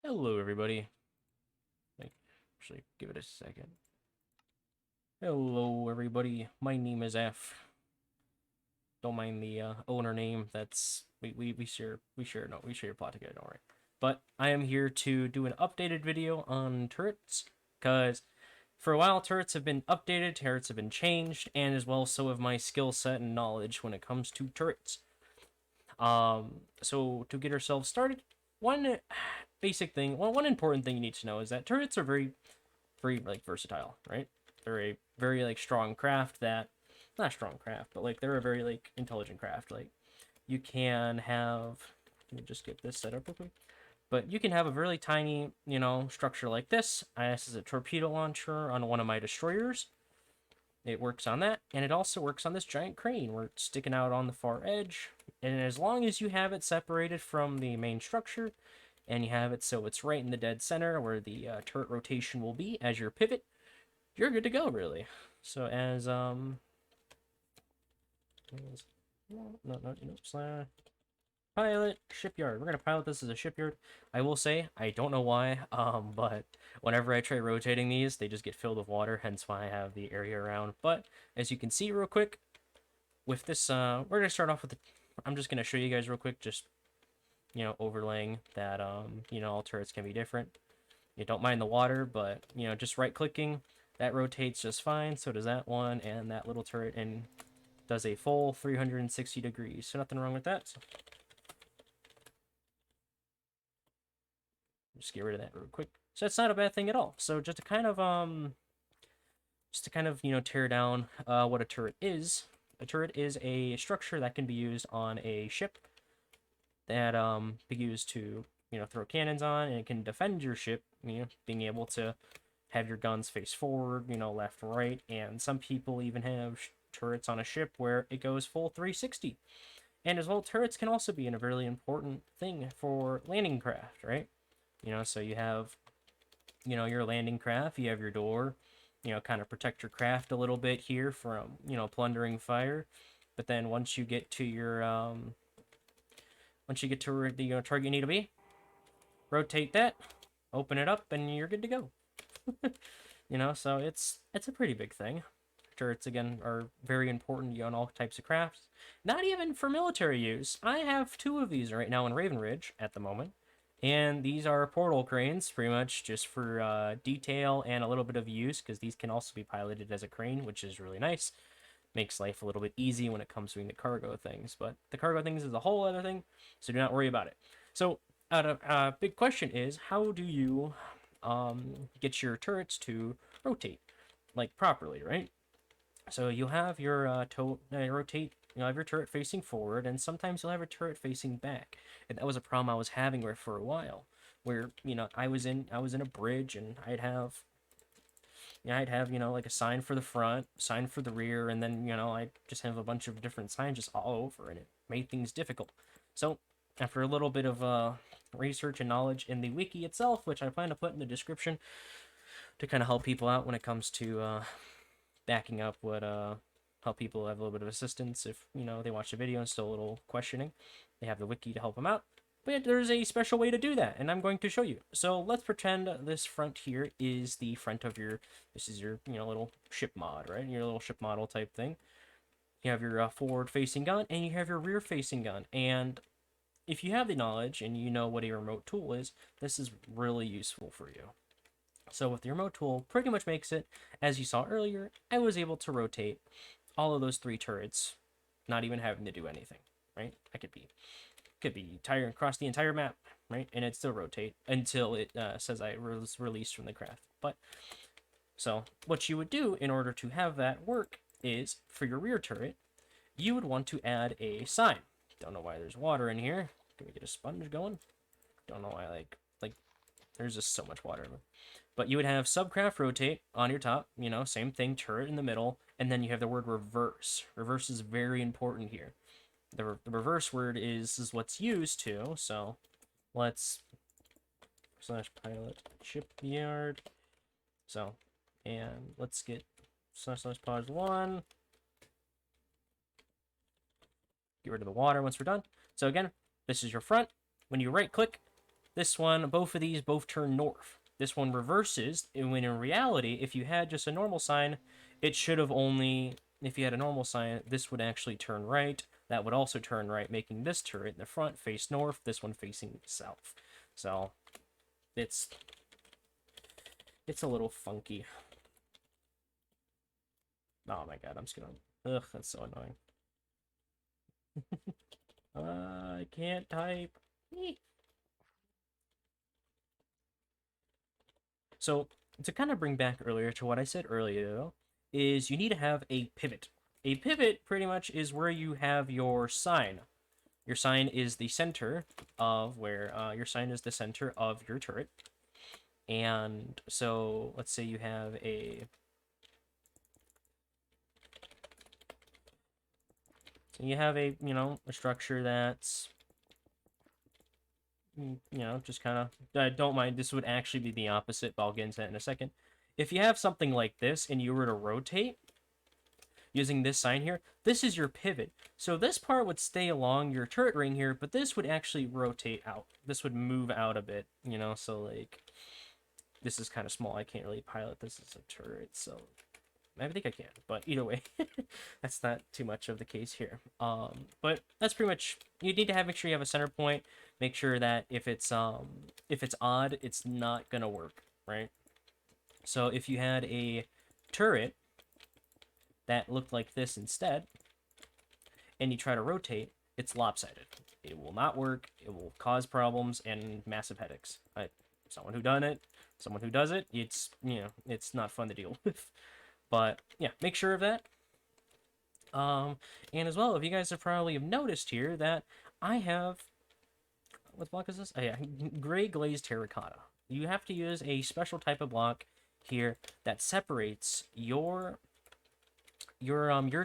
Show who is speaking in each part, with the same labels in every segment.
Speaker 1: Hello, everybody. Like, actually, give it a second. Hello, everybody. My name is F. Don't mind the owner name. That's we share a plot together. Don't worry. But I am here to do an updated video on turrets, because for a while turrets have been updated, turrets have been changed, and as well so have my skill set and knowledge when it comes to turrets. So to get ourselves started, one basic thing, one important thing you need to know is that turrets are very like versatile, right? They're a very like strong craft that not strong craft, but like they're a very like intelligent craft. Like you can have let me just get this set up real quick. But you can have a really tiny, structure like this. This is a torpedo launcher on one of my destroyers. It works on that, and it also works on this giant crane where it's sticking out on the far edge. And as long as you have it separated from the main structure, and you have it so it's right in the dead center where the turret rotation will be as your pivot, you're good to go, really. So no, pilot shipyard. We're gonna pilot this as a shipyard. I will say I don't know why, but whenever I try rotating these, they just get filled with water. Hence why I have the area around. But as you can see, real quick, with this, we're gonna start off with the. I'm just gonna show you guys real quick, just overlaying that. All turrets can be different. You don't mind the water, but just right clicking, that rotates just fine. So does that one and that little turret, and does a full 360 degrees. So nothing wrong with that. So just get rid of that real quick. So that's not a bad thing at all. So just to kind of tear down what a turret is. A turret is a structure that can be used on a ship that be used to throw cannons on, and it can defend your ship. Being able to have your guns face forward, left, right, and some people even have turrets on a ship where it goes full 360. And as well, turrets can also be a really important thing for landing craft, right? So you have, your landing craft, you have your door, kind of protect your craft a little bit here from, plundering fire. But then once you get to the target you need to be, rotate that, open it up, and you're good to go. So it's a pretty big thing. Turrets again are very important on all types of crafts. Not even for military use. I have two of these right now in Raven Ridge at the moment, and these are portal cranes, pretty much just for detail and a little bit of use, because these can also be piloted as a crane, which is really nice. Makes life a little bit easy when it comes to doing the cargo things, but the cargo things is a whole other thing, so do not worry about it. So, big question is, how do you get your turrets to rotate like properly, right? So you'll have your rotate. You'll have your turret facing forward, and sometimes you'll have a turret facing back. And that was a problem I was having with for a while, where I was in a bridge, and I'd have like a sign for the front, sign for the rear, and then I just have a bunch of different signs just all over, and it made things difficult. So after a little bit of research and knowledge in the wiki itself, which I plan to put in the description to kind of help people out when it comes to backing up what help people have a little bit of assistance if they watch the video and still a little questioning. They have the wiki to help them out. But there's a special way to do that, and I'm going to show you. So let's pretend this front here is the front of this is your little ship mod, right? Your little ship model type thing. You have your forward-facing gun, and you have your rear-facing gun. And if you have the knowledge and you know what a remote tool is, this is really useful for you. So with the remote tool, pretty much makes it, as you saw earlier, I was able to rotate all of those three turrets, not even having to do anything, right? I could be tired across the entire map, right? And it'd still rotate until it says I was released from the craft. But so what you would do in order to have that work is for your rear turret, you would want to add a sign. Don't know why there's water in here. Can we get a sponge going? Don't know why like there's just so much water. But you would have subcraft rotate on your top, same thing, turret in the middle, and then you have the word reverse. Reverse is very important here. The reverse word is what's used to, so let's /pilot shipyard. So, and let's get /pause one. Get rid of the water once we're done. So again, this is your front. When you right click, This one, both of these both turn north. This one reverses, and when in reality, if you had just a normal sign, it should have only, if you had a normal sign, this would actually turn right. That would also turn right, making this turret in the front face north, this one facing south. So, it's a little funky. Oh my god, I'm just gonna... Ugh, that's so annoying. I can't type. So, to kind of bring back earlier to what I said earlier, though, is you need to have a pivot. A pivot, pretty much, is where you have your sign. Your sign is the center of where... your sign is the center of your turret. And so, let's say you have a... So you have a, a structure that's... just kind of... don't mind, this would actually be the opposite, but I'll get into that in a second. If you have something like this, and you were to rotate, using this sign here, this is your pivot. So this part would stay along your turret ring here, but this would actually rotate out. This would move out a bit, so like... This is kind of small, I can't really pilot this as a turret, so... I think I can, but either way, that's not too much of the case here. But that's pretty much, you need to make sure you have a center point. Make sure that if it's odd, it's not gonna work, right? So if you had a turret that looked like this instead, and you try to rotate, it's lopsided. It will not work. It will cause problems and massive headaches. Someone who done it, someone who does it, it's it's not fun to deal with. But yeah, make sure of that. And as well, if you guys have probably noticed here that I have, what block is this? Oh yeah, gray glazed terracotta. You have to use a special type of block here that separates your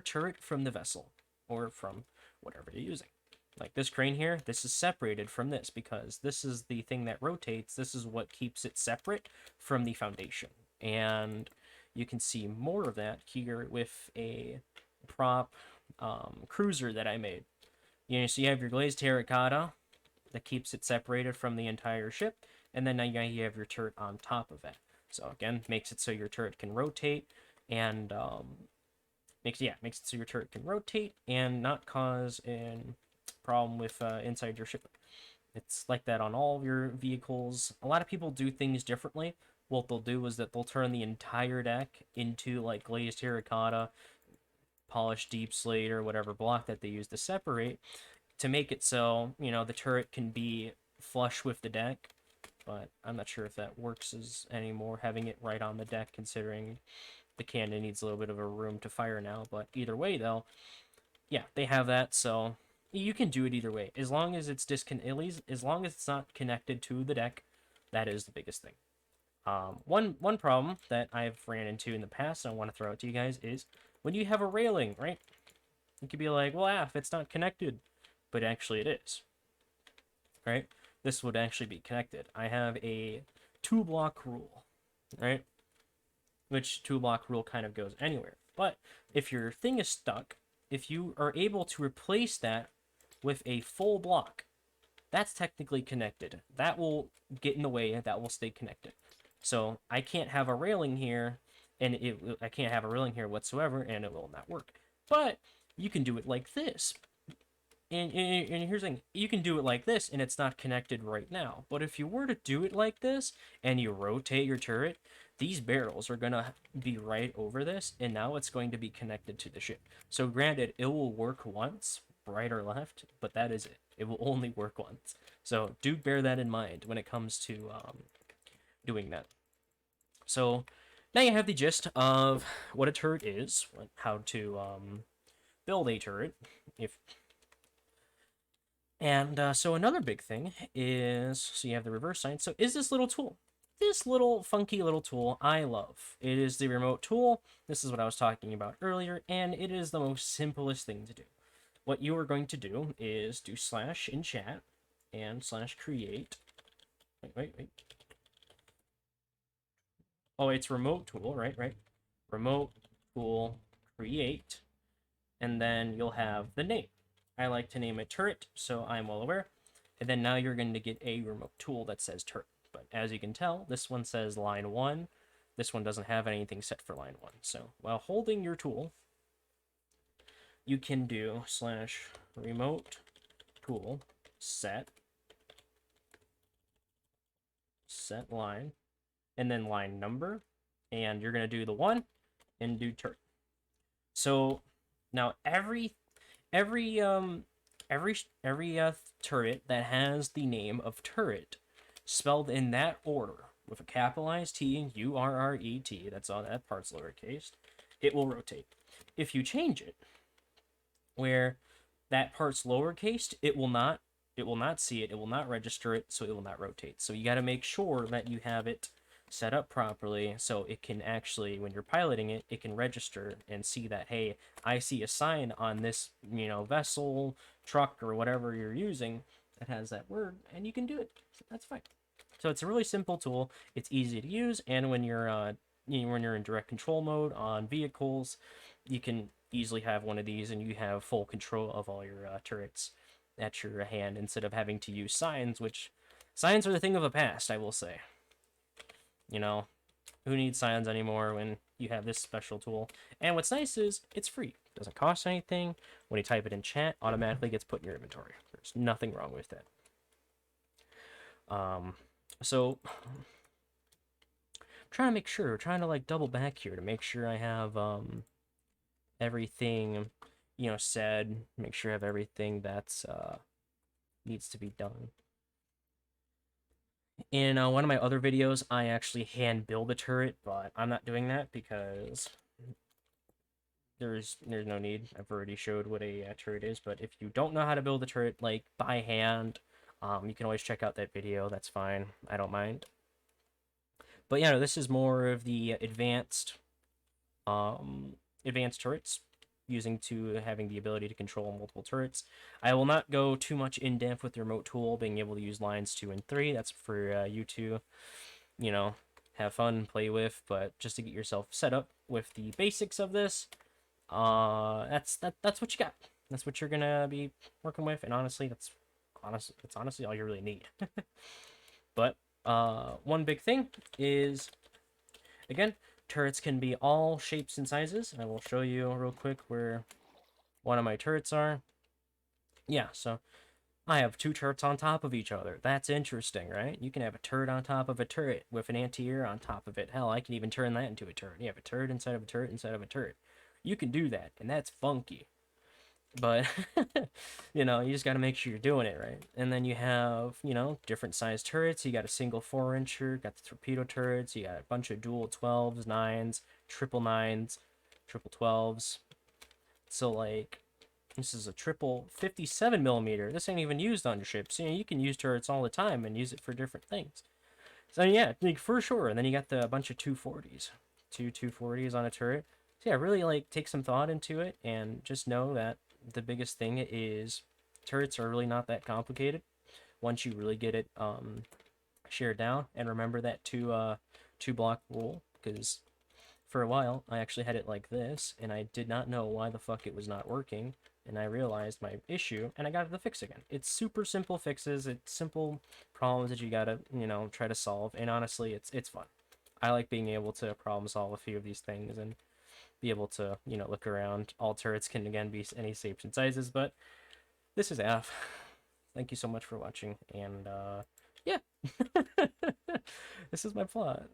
Speaker 1: turret from the vessel, or from whatever you're using. Like this crane here, this is separated from this because this is the thing that rotates. This is what keeps it separate from the foundation. And you can see more of that here with a prop cruiser that I made. So you have your glazed terracotta that keeps it separated from the entire ship, and then now you have your turret on top of that. So again, makes it so your turret can rotate, and makes it so your turret can rotate and not cause a problem with inside your ship. It's like that on all of your vehicles. A lot of people do things differently. What they'll do is that they'll turn the entire deck into like glazed terracotta, polished deep slate, or whatever block that they use to separate, to make it so the turret can be flush with the deck. But I'm not sure if that works anymore, having it right on the deck, considering the cannon needs a little bit of a room to fire now. But either way, though, yeah, they have that, so you can do it either way, as long as it's as long as it's not connected to the deck. That is the biggest thing. One problem that I've ran into in the past, and I want to throw out to you guys, is when you have a railing, right? You could be like, well, if it's not connected, but actually it is, right? This would actually be connected. I have a 2-block rule, right? Which 2-block rule kind of goes anywhere. But if your thing is stuck, if you are able to replace that with a full block, that's technically connected. That will get in the way, that will stay connected. So I can't have a railing here, and I can't have a railing here whatsoever, and it will not work. But you can do it like this. And here's the thing, you can do it like this, and it's not connected right now. But if you were to do it like this, and you rotate your turret, these barrels are going to be right over this, and now it's going to be connected to the ship. So granted, it will work once, right or left, but that is it. It will only work once. So do bear that in mind when it comes to doing that. So now you have the gist of what a turret is, how to build a turret. So another big thing is, so you have the reverse sign. So is this little tool. This little funky little tool I love. It is the remote tool. This is what I was talking about earlier, and it is the most simplest thing to do. What you are going to do is do / in chat and / create. Wait. Oh, it's remote tool, right? Remote tool create, and then you'll have the name. I like to name it turret, so I'm well aware. And then now you're going to get a remote tool that says turret. But as you can tell, this one says line 1. This one doesn't have anything set for line 1. So while holding your tool, you can do /remote tool set line, and then line number, and you're going to do the 1 and do turret. So now every turret that has the name of turret spelled in that order with a capitalized T, URRET, that's all, that part's lowercase, it will rotate. If you change it where that part's lowercase, it will not see it, it will not register it, so it will not rotate. So you got to make sure that you have it set up properly so it can actually, when you're piloting it, it can register and see that, hey, I see a sign on this, vessel, truck, or whatever you're using that has that word, and you can do it. So that's fine. So it's a really simple tool. It's easy to use, and when you're in direct control mode on vehicles, you can easily have one of these, and you have full control of all your turrets at your hand instead of having to use signs, which signs are the thing of the past, I will say. Who needs signs anymore when you have this special tool? And what's nice is it's free. It doesn't cost anything. When you type it in chat, automatically gets put in your inventory. There's nothing wrong with that. So I'm trying to make sure, trying to like double back here to make sure I have everything, said, make sure I have everything that's needs to be done. In one of my other videos, I actually hand build a turret, but I'm not doing that because there's no need. I've already showed what a turret is, but if you don't know how to build a turret like by hand, you can always check out that video. That's fine. I don't mind. But yeah, no, this is more of the advanced turrets, having the ability to control multiple turrets. I will not go too much in depth with the remote tool, being able to use lines 2 and 3. That's for you to, have fun, play with. But just to get yourself set up with the basics of this, that's what you got. That's what you're gonna be working with, and honestly, that's honestly all you really need. But one big thing is, again, turrets can be all shapes and sizes. I will show you real quick where one of my turrets are. Yeah, so I have 2 turrets on top of each other. That's interesting, right? You can have a turret on top of a turret with an anti-air on top of it. Hell, I can even turn that into a turret. You have a turret inside of a turret inside of a turret. You can do that, and that's funky. But, you just got to make sure you're doing it right. And then you have, different size turrets. You got a single 4-incher, got the torpedo turrets. You got a bunch of dual 12s, 9s, triple 9s, triple 12s. So, like, this is a triple 57 millimeter. This ain't even used on your ships. You can use turrets all the time and use it for different things. So, yeah, like, for sure. And then you got a bunch of 240s. 240s on a turret. So, yeah, really, like, take some thought into it and just know that the biggest thing is turrets are really not that complicated once you really get it shared down. And remember that two block rule, because for a while I actually had it like this and I did not know why the fuck it was not working, and I realized my issue and I got it to fix again. It's super simple fixes. It's simple problems that you gotta try to solve, and honestly it's fun. I like being able to problem solve a few of these things and be able to, look around. All turrets can, again, be any shapes and sizes, but this is Af. Thank you so much for watching, and, yeah. This is my plot.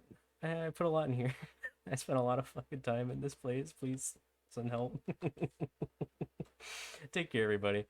Speaker 1: I put a lot in here. I spent a lot of fucking time in this place. Please, send help. Take care, everybody.